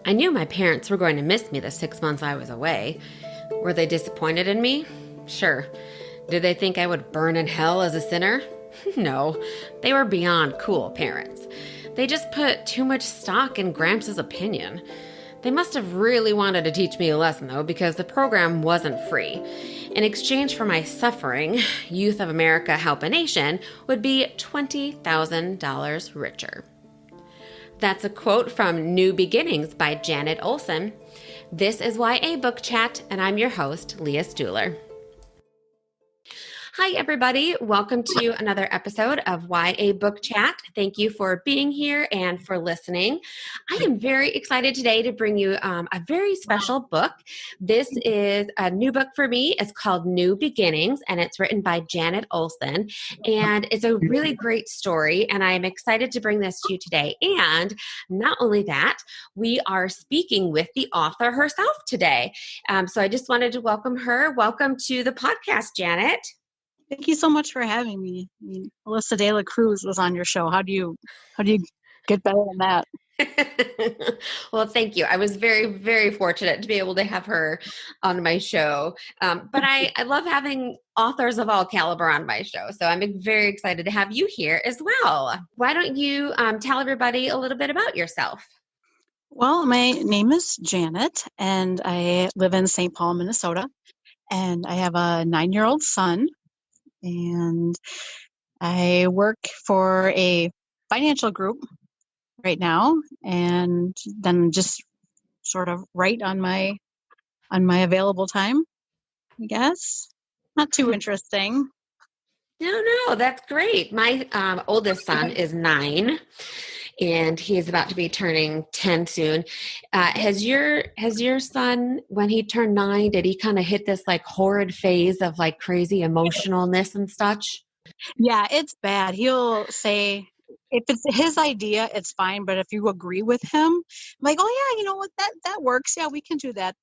I knew my parents were going to miss me the 6 months I was away. Were they disappointed in me? Sure. Did they think I would burn in hell as a sinner? No, they were beyond cool parents. They just put too much stock in Gramps' opinion. They must have really wanted to teach me a lesson, though, because the program wasn't free. In exchange for my suffering, Youth of America Help a Nation would be $20,000 richer. That's a quote from New Beginnings by Janet Olson. This is YA Book Chat, and I'm your host, Leah Stuhler. Hi, everybody. Welcome to another episode of YA Book Chat. Thank you for being here and for listening. I am very excited today to bring you a very special book. This is a new book for me. It's called New Beginnings, and it's written by Janet Olson. And it's a really great story, and I'm excited to bring this to you today. And not only that, we are speaking with the author herself today. So I just wanted to welcome her. Welcome to the podcast, Janet. Thank you so much for having me. I mean, Alyssa De La Cruz was on your show. How do you get better than that? Well, thank you. I was very, very fortunate to be able to have her on my show. But I love having authors of all caliber on my show. So I'm very excited to have you here as well. Why don't you tell everybody a little bit about yourself? Well, my name is Janet, and I live in St. Paul, Minnesota. And I have a 9-year-old son. And I work for a financial group right now, and then just sort of write on my available time, I guess. Not too interesting. No, that's great. My oldest son is 9, and he is about to be turning 10 soon. Has your son, when he turned 9, did he kind of hit this like horrid phase of like crazy emotionalness and such? Yeah, it's bad. He'll say, if it's his idea, it's fine. But if you agree with him, I'm like, oh yeah, you know what, that works. Yeah, we can do that.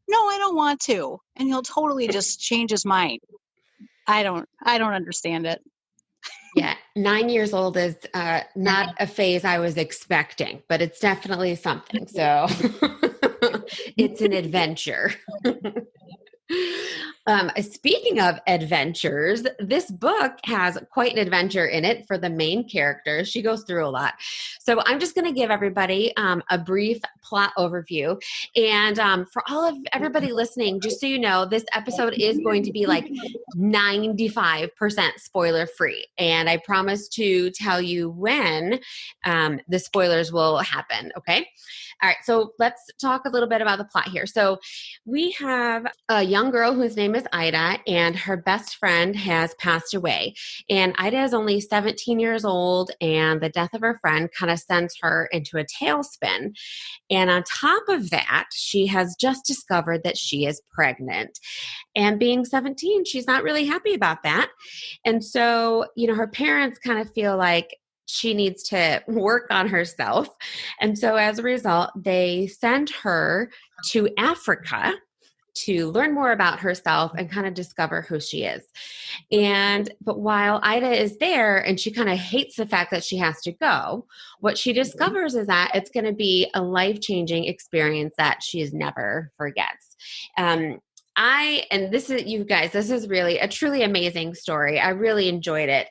No, I don't want to. And he'll totally just change his mind. I don't understand it. Yeah, 9 years old is not a phase I was expecting, but it's definitely something. So it's an adventure. Speaking of adventures, this book has quite an adventure in it for the main character. She goes through a lot. So I'm just going to give everybody a brief plot overview. And for all of everybody listening, just so you know, this episode is going to be like 95% spoiler free. And I promise to tell you when the spoilers will happen. Okay. All right. So let's talk a little bit about the plot here. So we have a young girl whose name is Ida, and her best friend has passed away. And Ida is only 17 years old, and the death of her friend kind of sends her into a tailspin. And on top of that, she has just discovered that she is pregnant. And being 17, she's not really happy about that. And so, her parents kind of feel like she needs to work on herself. And so as a result, they send her to Africa to learn more about herself and kind of discover who she is. But while Ida is there and she kind of hates the fact that she has to go, what she discovers is that it's going to be a life-changing experience that she never forgets. This is, you guys, this is really a truly amazing story. I really enjoyed it.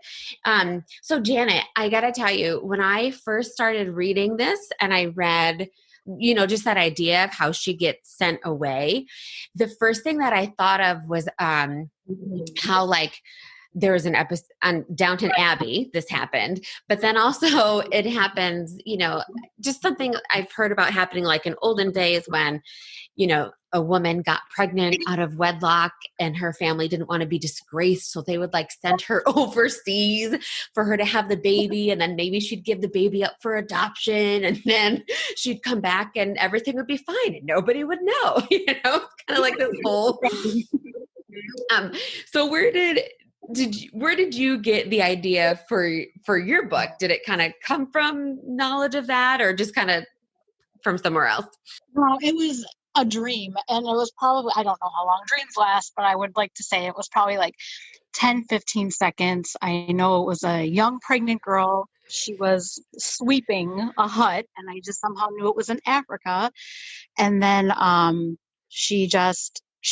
So Janet, I got to tell you, when I first started reading this and I read, just that idea of how she gets sent away, the first thing that I thought of was how like there was an episode on Downton Abbey, this happened, but then also it happens, just something I've heard about happening like in olden days when, a woman got pregnant out of wedlock and her family didn't want to be disgraced. So they would like send her overseas for her to have the baby. And then maybe she'd give the baby up for adoption. And then she'd come back and everything would be fine and nobody would know, it's kind of like this whole, so where did you get the idea for your book? Did it kind of come from knowledge of that or just kind of from somewhere else? Well, it was a dream, and it was probably, I don't know how long dreams last, but I would like to say it was probably like 10, 15 seconds. I know it was a young pregnant girl she was sweeping a hut, and I just somehow knew it was in Africa. And then she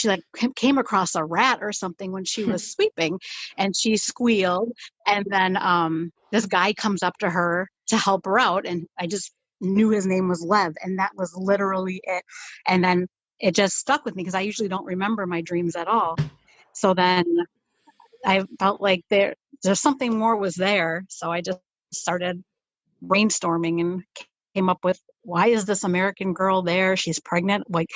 like came across a rat or something when she was sweeping, and she squealed. And then this guy comes up to her to help her out, and I just knew his name was Lev, and that was literally it. And then it just stuck with me because I usually don't remember my dreams at all. So then I felt like there's something more was there. So I just started brainstorming and came up with, why is this American girl there? She's pregnant, like,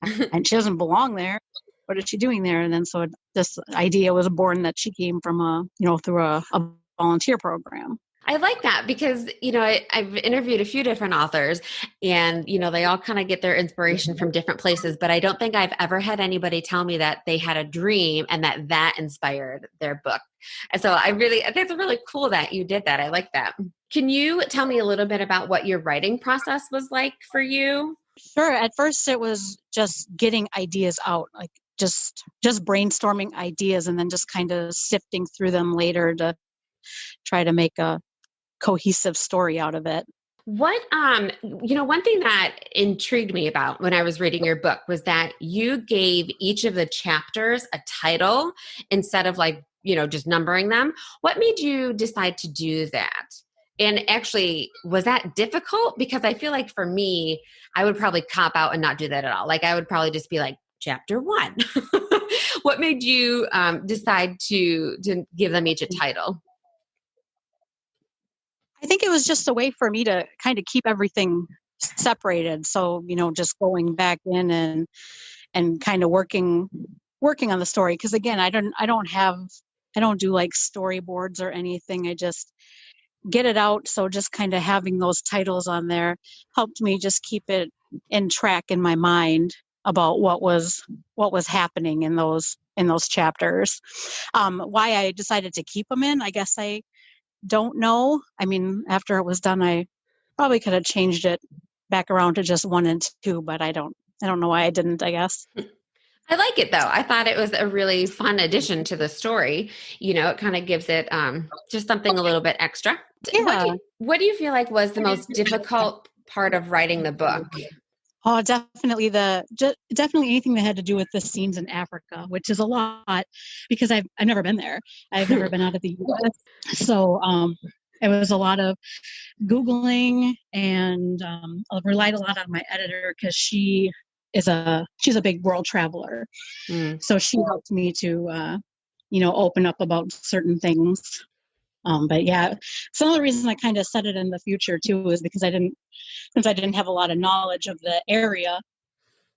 and she doesn't belong there. What is she doing there? And then so this idea was born that she came from through a volunteer program. I like that because, I've interviewed a few different authors and, they all kind of get their inspiration from different places, but I don't think I've ever had anybody tell me that they had a dream and that inspired their book. And so I think it's really cool that you did that. I like that. Can you tell me a little bit about what your writing process was like for you? Sure. At first it was just getting ideas out, like just brainstorming ideas and then just kind of sifting through them later to try to make a cohesive story out of it. What, one thing that intrigued me about when I was reading your book was that you gave each of the chapters a title instead of just numbering them. What made you decide to do that? And actually, was that difficult? Because I feel like for me, I would probably cop out and not do that at all. Like I would probably just be like, chapter 1. What made you decide to give them each a title? I think it was just a way for me to kind of keep everything separated. So, just going back in and kind of working on the story. Because again, I don't do like storyboards or anything. I just get it out. So just kind of having those titles on there helped me just keep it in track in my mind about what was happening in those chapters. Why I decided to keep them in, I guess I don't know. I mean, after it was done, I probably could have changed it back around to just 1 and 2, but I don't know why I didn't, I guess. I like it though. I thought it was a really fun addition to the story. It kind of gives it just something a little bit extra. Yeah. What do you feel like was the most difficult part of writing the book? Oh, definitely definitely anything that had to do with the scenes in Africa, which is a lot because I've never been there. I've never been out of the U.S. So it was a lot of Googling, and I relied a lot on my editor because she's a big world traveler. So she helped me to open up about certain things. But yeah, some of the reason I kind of set it in the future too is because since I didn't have a lot of knowledge of the area,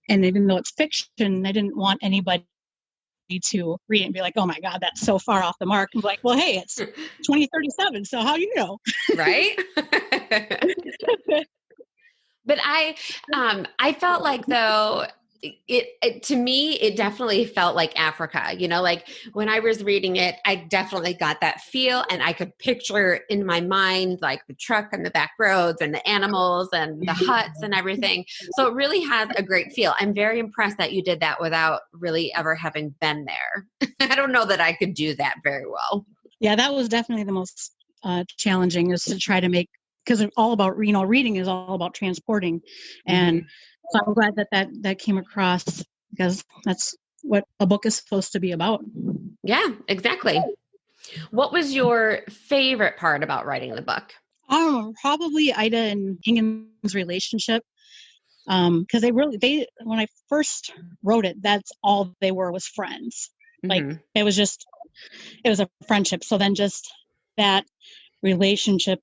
and even though it's fiction, I didn't want anybody to read it and be like, oh my God, that's so far off the mark. And be like, well, hey, it's 2037. So how do you know? Right. But I felt like though, it to me, it definitely felt like Africa, like when I was reading it, I definitely got that feel and I could picture in my mind, like the truck and the back roads and the animals and the huts and everything. So it really has a great feel. I'm very impressed that you did that without really ever having been there. I don't know that I could do that very well. Yeah, that was definitely the most challenging, is to try to make, because it's all about, reading is all about transporting. And so I'm glad that came across, because that's what a book is supposed to be about. Yeah, exactly. What was your favorite part about writing the book? Probably Ida and Hingen's relationship. Because when I first wrote it, that's all they were, was friends. Like it was a friendship. So then just that relationship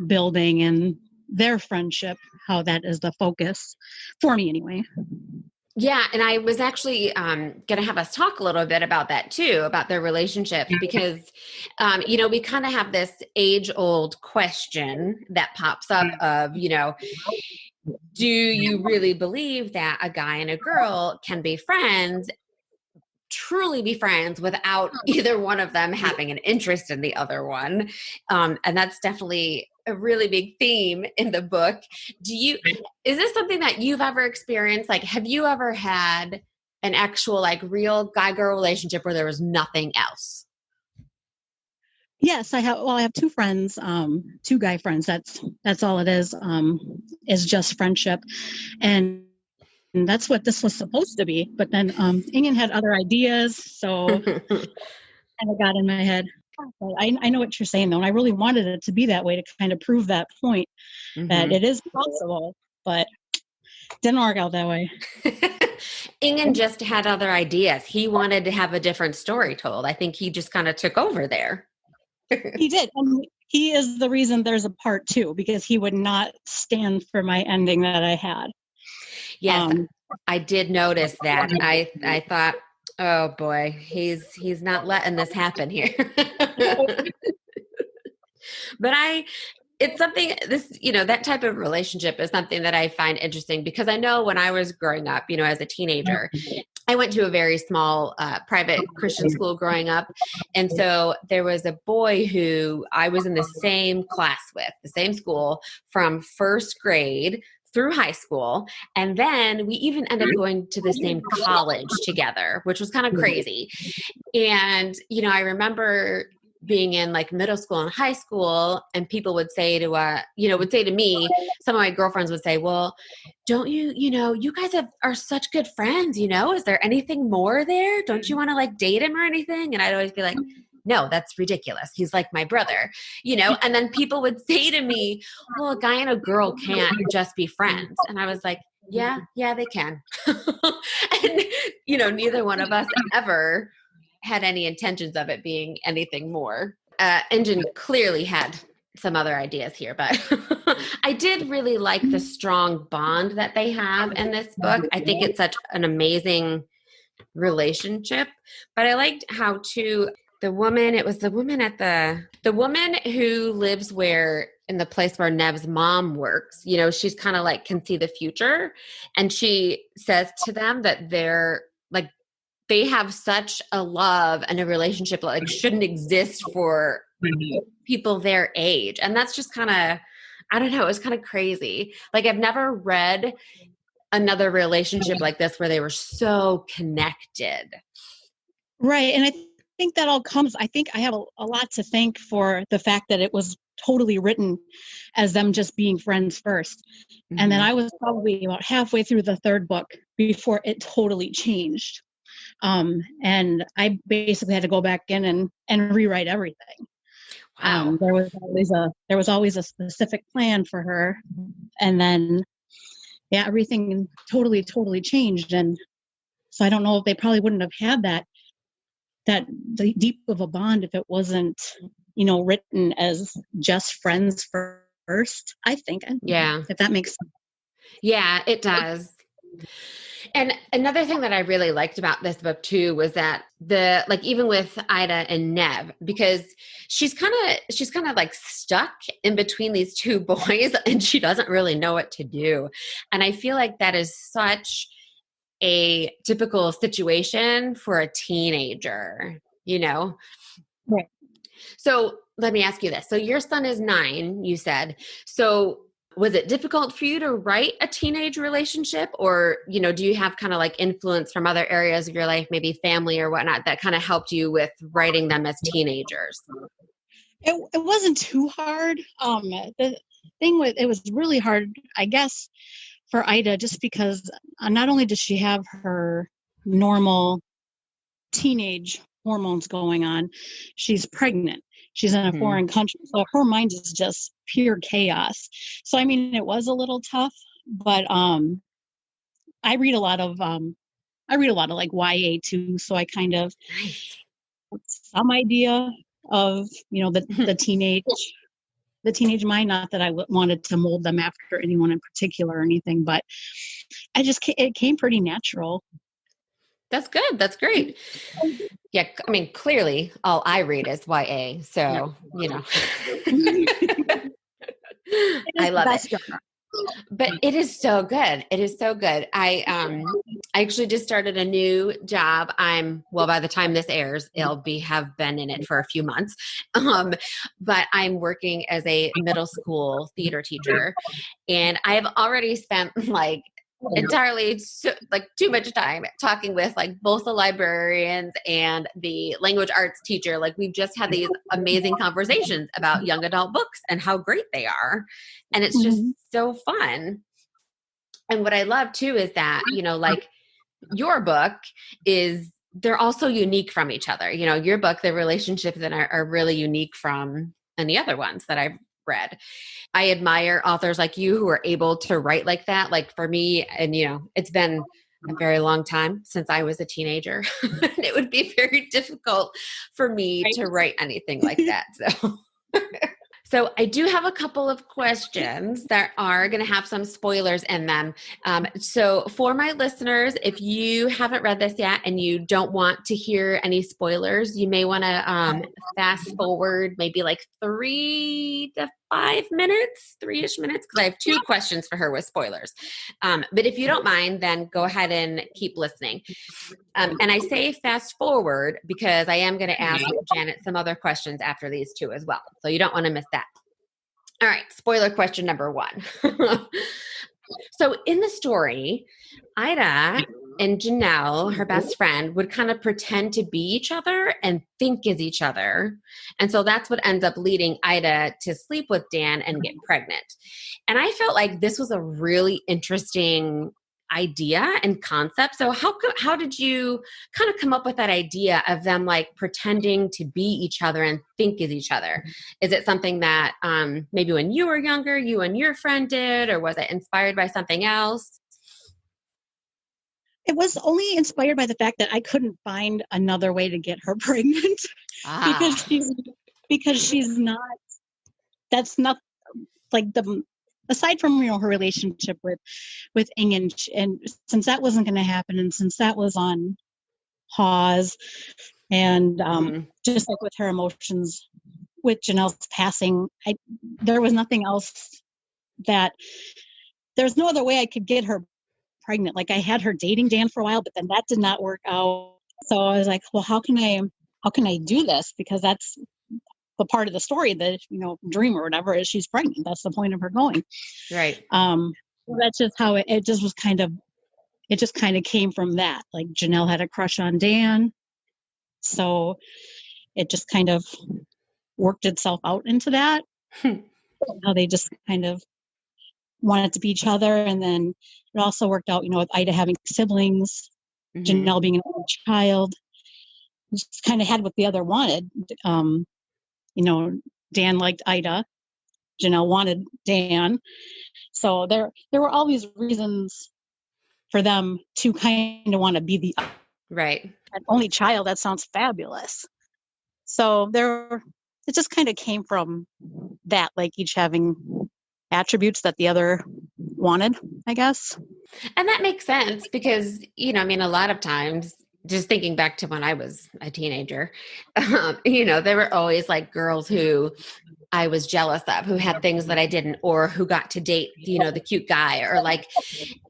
building and their friendship, how that is the focus for me anyway. Yeah, and I was actually going to have us talk a little bit about that too, about their relationship, because, we kind of have this age-old question that pops up of, do you really believe that a guy and a girl can be friends, truly be friends, without either one of them having an interest in the other one? And that's definitely a really big theme in the book. Is this something that you've ever experienced? Like, have you ever had an actual, like, real guy-girl relationship where there was nothing else? Yes, I have. Well, I have two friends, two guy friends. That's all it is just friendship, and that's what this was supposed to be. But then Ingen had other ideas, so kind of got in my head. But I know what you're saying though, and I really wanted it to be that way to kind of prove that point that it is possible, but didn't work out that way. Ingen just had other ideas. He wanted to have a different story told. I think he just kind of took over there. He did. And he is the reason there's a part two, because he would not stand for my ending that I had. Yes, I did notice that. I thought, oh boy, he's not letting this happen here. But it's something, that type of relationship is something that I find interesting, because I know when I was growing up, as a teenager, I went to a very small private Christian school growing up. And so there was a boy who I was in the same class with, the same school, from first grade through high school. And then we even ended up going to the same college together, which was kind of crazy. And, I remember being in like middle school and high school, and people would say to me, some of my girlfriends would say, well, don't you guys are such good friends, is there anything more there? Don't you want to like date him or anything? And I'd always be like, no, that's ridiculous. He's like my brother, and then people would say to me, well, a guy and a girl can't just be friends. And I was like, yeah, they can. And, neither one of us ever had any intentions of it being anything more. Ingen clearly had some other ideas here, but I did really like the strong bond that they have in this book. I think it's such an amazing relationship, but I liked how the woman who lives in the place where Nev's mom works, she's kind of like can see the future. And she says to them that they have such a love and a relationship that like shouldn't exist for people their age. And that's just kind of, I don't know, it was kind of crazy. Like I've never read another relationship like this where they were so connected. Right. And I think that all comes, I think I have a lot to thank for the fact that it was totally written as them just being friends first. Mm-hmm. And then I was probably about halfway through the third book before it totally changed. And I basically had to go back in and rewrite everything. Wow. There was always a specific plan for her, and then everything totally changed. And so I don't know if they probably wouldn't have had that deep of a bond if it wasn't, written as just friends first, I think. Yeah. If that makes sense. Yeah, it does. And another thing that I really liked about this book too was that even with Ida and Nev, because she's kind of like stuck in between these two boys and she doesn't really know what to do. And I feel like that is such a typical situation for a teenager, Right. So let me ask you this. So your son is 9, you said. So was it difficult for you to write a teenage relationship, or, do you have kind of like influence from other areas of your life, maybe family or whatnot, that kind of helped you with writing them as teenagers? It wasn't too hard. The thing it was really hard, I guess, for Ida, just because not only does she have her normal teenage hormones going on, she's pregnant. She's in a foreign country, so her mind is just pure chaos. So, I mean, it was a little tough, but I read a lot of like YA too, so I kind of have some idea of the teenage mind. Not that I wanted to mold them after anyone in particular or anything, but it came pretty natural. That's good. That's great. Yeah, I mean, clearly all I read is YA, so, I love it. Genre. But it is so good. It is so good. I actually just started a new job. By the time this airs, have been in it for a few months. But I'm working as a middle school theater teacher, and I have already spent like entirely like too much time talking with like both the librarians and the language arts teacher. Like we've just had these amazing conversations about young adult books and how great they are. And it's just so fun. And what I love too is that, like your book they're also unique from each other. Your book, the relationships that are really unique from any other ones that I've read. I admire authors like you who are able to write like that. Like for me, and it's been a very long time since I was a teenager. It would be very difficult for me to write anything like that. So I do have a couple of questions that are going to have some spoilers in them. So for my listeners, if you haven't read this yet and you don't want to hear any spoilers, you may want to fast forward maybe like 3 to 5 minutes, 3-ish minutes, because I have 2 questions for her with spoilers. But if you don't mind, then go ahead and keep listening. And I say fast forward because I am going to ask Janet some other questions after these 2 as well. So you don't want to miss that. All right, spoiler question number 1. So in the story, Ida and Janelle, her best friend, would kind of pretend to be each other and think as each other. And so that's what ends up leading Ida to sleep with Dan and get pregnant. And I felt like this was a really interesting idea and concept. So how did you kind of come up with that idea of them like pretending to be each other and think as each other? Is it something that maybe when you were younger, you and your friend did, or was it inspired by something else? It was only inspired by the fact that I couldn't find another way to get her pregnant because she's not, that's not like aside from, her relationship with Ingen, and since that wasn't going to happen, and since that was on pause, and just like with her emotions with Janelle's passing, there was nothing else there was no other way I could get her pregnant. Like I had her dating Dan for a while, but then that did not work out. So I was like, well, how can I do this? Because that's the part of the story, the dream or whatever, is she's pregnant. That's the point of her going. Right. That's just how it just was kind of came from that. Like Janelle had a crush on Dan, so it just kind of worked itself out into that. How they just kind of wanted to be each other, and then it also worked out, with Ida having siblings, Janelle being an only child, just kind of had what the other wanted. Dan liked Ida, Janelle wanted Dan, so there were all these reasons for them to kind of want to be the only child. That sounds fabulous. So it just kind of came from that, like each having attributes that the other wanted, I guess. And that makes sense because, a lot of times, just thinking back to when I was a teenager, there were always like girls who I was jealous of, who had things that I didn't, or who got to date, the cute guy, or like,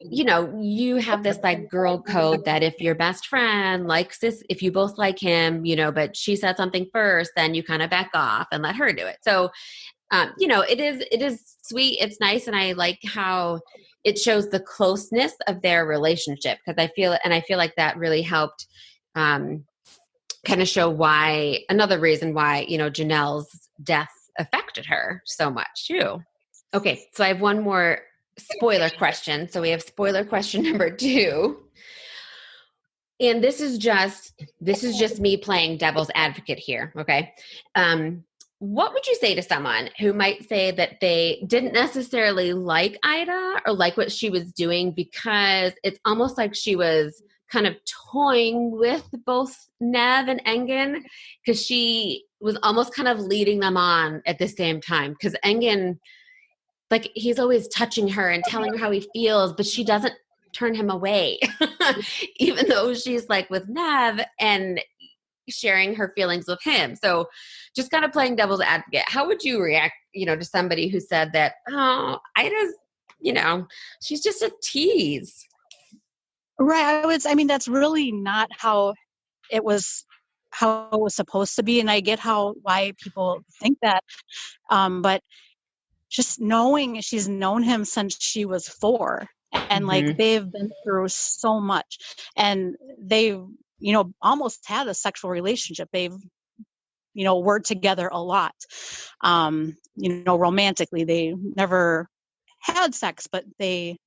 you have this like girl code that if your best friend likes this, if you both like him, but she said something first, then you kind of back off and let her do it. So, it is sweet. It's nice. And I like how it shows the closeness of their relationship, because I feel like that really helped kind of show another reason why, Janelle's death affected her so much too. Okay. So I have one more spoiler question. So we have spoiler question number 2. And this is just me playing devil's advocate here. Okay. What would you say to someone who might say that they didn't necessarily like Ida or like what she was doing because it's almost like she was kind of toying with both Nev and Engen, because she was almost kind of leading them on at the same time? Because Engen, like, he's always touching her and telling her how he feels, but she doesn't turn him away, even though she's like with Nev and sharing her feelings with him. So just kind of playing devil's advocate, how would you react, to somebody who said that, oh, Ida's, she's just a tease? Right. That's really not how it was supposed to be. And I get why people think that. But just knowing she's known him since she was 4, And like, Mm-hmm. they've been through so much, and they've, almost had a sexual relationship. They've, were together a lot. Romantically, they never had sex, but they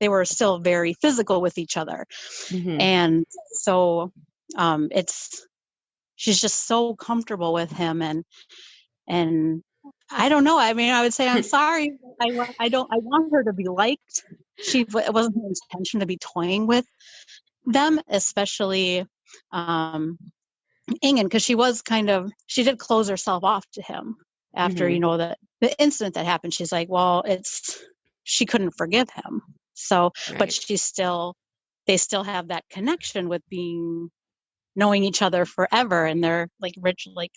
were still very physical with each other. Mm-hmm. And so, she's just so comfortable with him, and I don't know. I mean, I would say, I'm sorry. I want her to be liked. It wasn't her intention to be toying with them, especially, Ingen, because she did close herself off to him after, Mm-hmm. the incident that happened. She's like, well, she couldn't forgive him. So, but Right. they still have that connection with knowing each other forever, and their like rich, like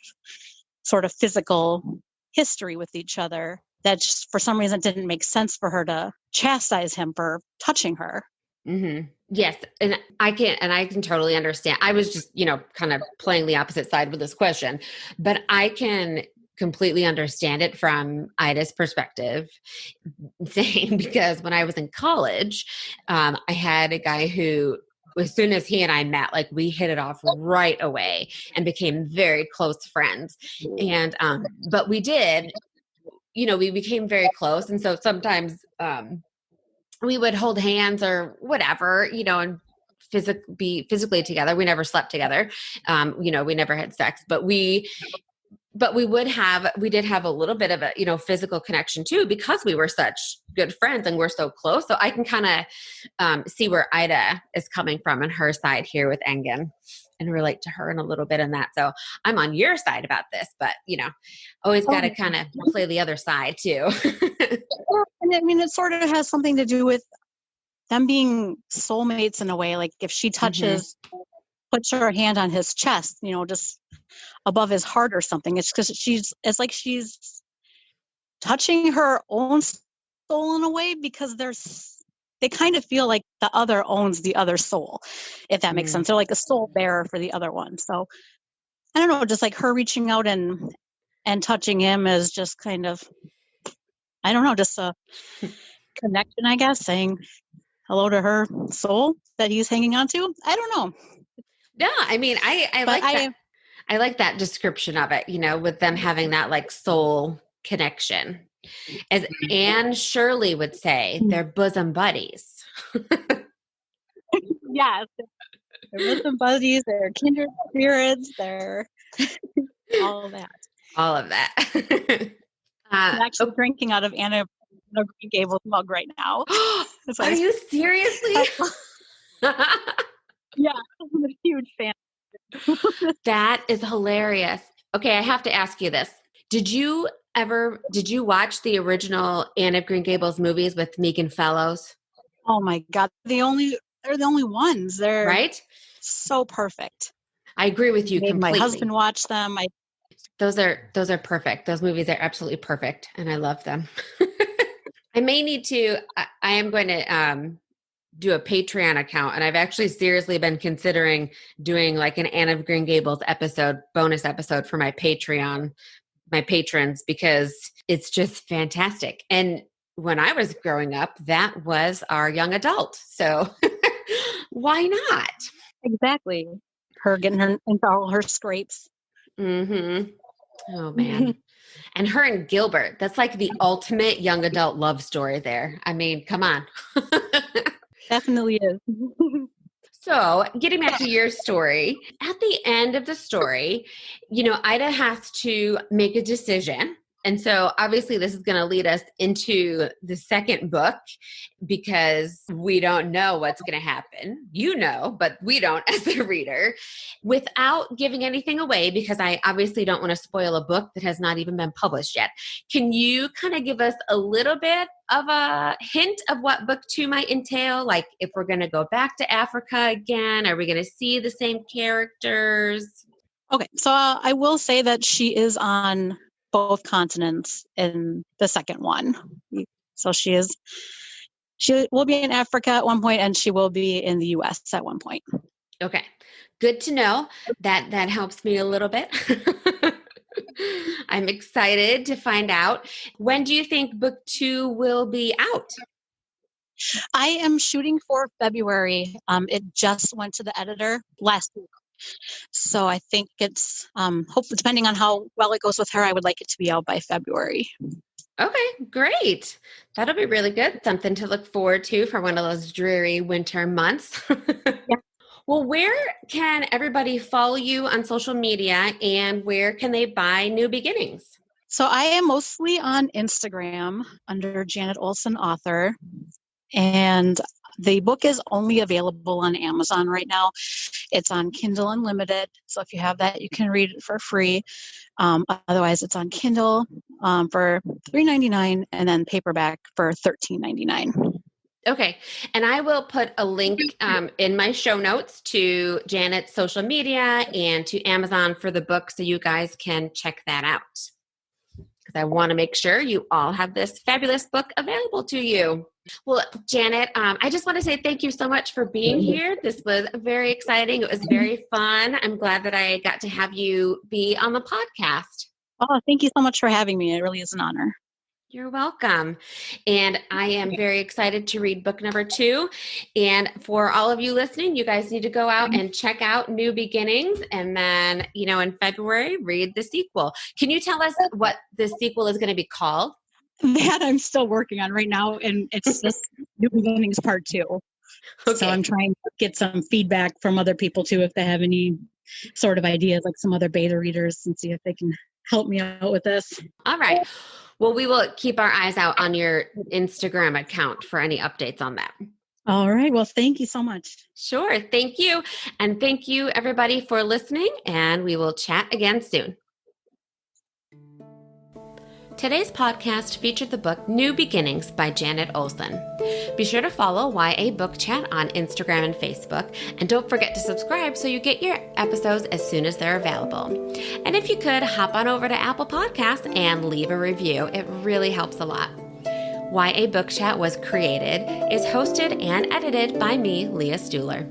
sort of physical history with each other, that just for some reason didn't make sense for her to chastise him for touching her. Mm-hmm. Yes, and I can totally understand. I was just, kind of playing the opposite side with this question, but I can completely understand it from Ida's perspective. Same, because when I was in college, I had a guy who, as soon as he and I met, like we hit it off right away and became very close friends. And but we did, we became very close, and so sometimes we would hold hands or whatever, and be physically together. We never slept together. We never had sex, but we did have a little bit of a, physical connection too, because we were such good friends and we're so close. So I can kind of see where Ida is coming from on her side here with Engen, and relate to her in a little bit in that. So I'm on your side about this, but always got to kind of play the other side too. And I mean, it sort of has something to do with them being soulmates in a way. Like, if she Mm-hmm. puts her hand on his chest, just above his heart or something, it's because it's like she's touching her own soul in a way, because they kind of feel like the other owns the other soul, if that makes sense. They're like a soul bearer for the other one. So I don't know, just like her reaching out and touching him is just kind of, I don't know, just a connection, I guess, saying hello to her soul that he's hanging on to. I don't know. Yeah, I mean, I But like that. I like that description of it, with them having that like soul connection. As Anne Shirley would say, they're bosom buddies. yes, they're bosom buddies, they're kindred spirits, they're all of that. All of that. I'm actually drinking out of Anna Green Gables mug right now. Are you seriously? Yeah, I'm a huge fan. That is hilarious. Okay, I have to ask you this. Did you watch the original Anne of Green Gables movies with Megan Fellows? Oh my God. They're the only ones. They're Right? so perfect. I agree with you Made my completely. husband watch them. Those are perfect. Those movies are absolutely perfect, and I love them. I may need to. I am going to do a Patreon account, and I've actually seriously been considering doing like an Anne of Green Gables bonus episode for my Patreon, my patrons, because it's just fantastic. And when I was growing up, that was our young adult. So why not? Exactly. Her getting her into all her scrapes. Mm-hmm. Oh man. And her and Gilbert, that's like the ultimate young adult love story there. I mean, come on. Definitely is. So, getting back to your story, at the end of the story, Ida has to make a decision. And so, obviously, this is going to lead us into the second book, because we don't know what's going to happen. But we don't as the reader. Without giving anything away, because I obviously don't want to spoil a book that has not even been published yet, can you kind of give us a little bit of a hint of what book 2 might entail? Like, if we're going to go back to Africa again, are we going to see the same characters? Okay, so I will say that she is on both continents in the second one. So she will be in Africa at one point, and she will be in the US at one point. Okay, good to know. That helps me a little bit. I'm excited to find out. When do you think book 2 will be out? I am shooting for February. It just went to the editor last week. So I think it's, hopefully, depending on how well it goes with her, I would like it to be out by February. Okay, great. That'll be really good. Something to look forward to for one of those dreary winter months. Yeah. Well, where can everybody follow you on social media and where can they buy New Beginnings? So I am mostly on Instagram under Janet Olson author. And the book is only available on Amazon right now. It's on Kindle Unlimited. So if you have that, you can read it for free. Otherwise, it's on Kindle for $3.99 and then paperback for $13.99. Okay. And I will put a link in my show notes to Janet's social media and to Amazon for the book so you guys can check that out. Because I want to make sure you all have this fabulous book available to you. Well, Janet, I just want to say thank you so much for being here. This was very exciting. It was very fun. I'm glad that I got to have you be on the podcast. Oh, thank you so much for having me. It really is an honor. You're welcome. And I am very excited to read book number 2. And for all of you listening, you guys need to go out and check out New Beginnings. And then, in February, read the sequel. Can you tell us what the sequel is going to be called? That I'm still working on right now. And it's just New Beginnings Part 2. Okay. So I'm trying to get some feedback from other people too, if they have any sort of ideas, like some other beta readers, and see if they can help me out with this. All right. Well, we will keep our eyes out on your Instagram account for any updates on that. All right. Well, thank you so much. Sure. Thank you. And thank you, everybody, for listening. And we will chat again soon. Today's podcast featured the book New Beginnings by Janet Olson. Be sure to follow YA Book Chat on Instagram and Facebook, and don't forget to subscribe so you get your episodes as soon as they're available. And if you could, hop on over to Apple Podcasts and leave a review. It really helps a lot. YA Book Chat was created, is hosted, and edited by me, Leah Stuhler.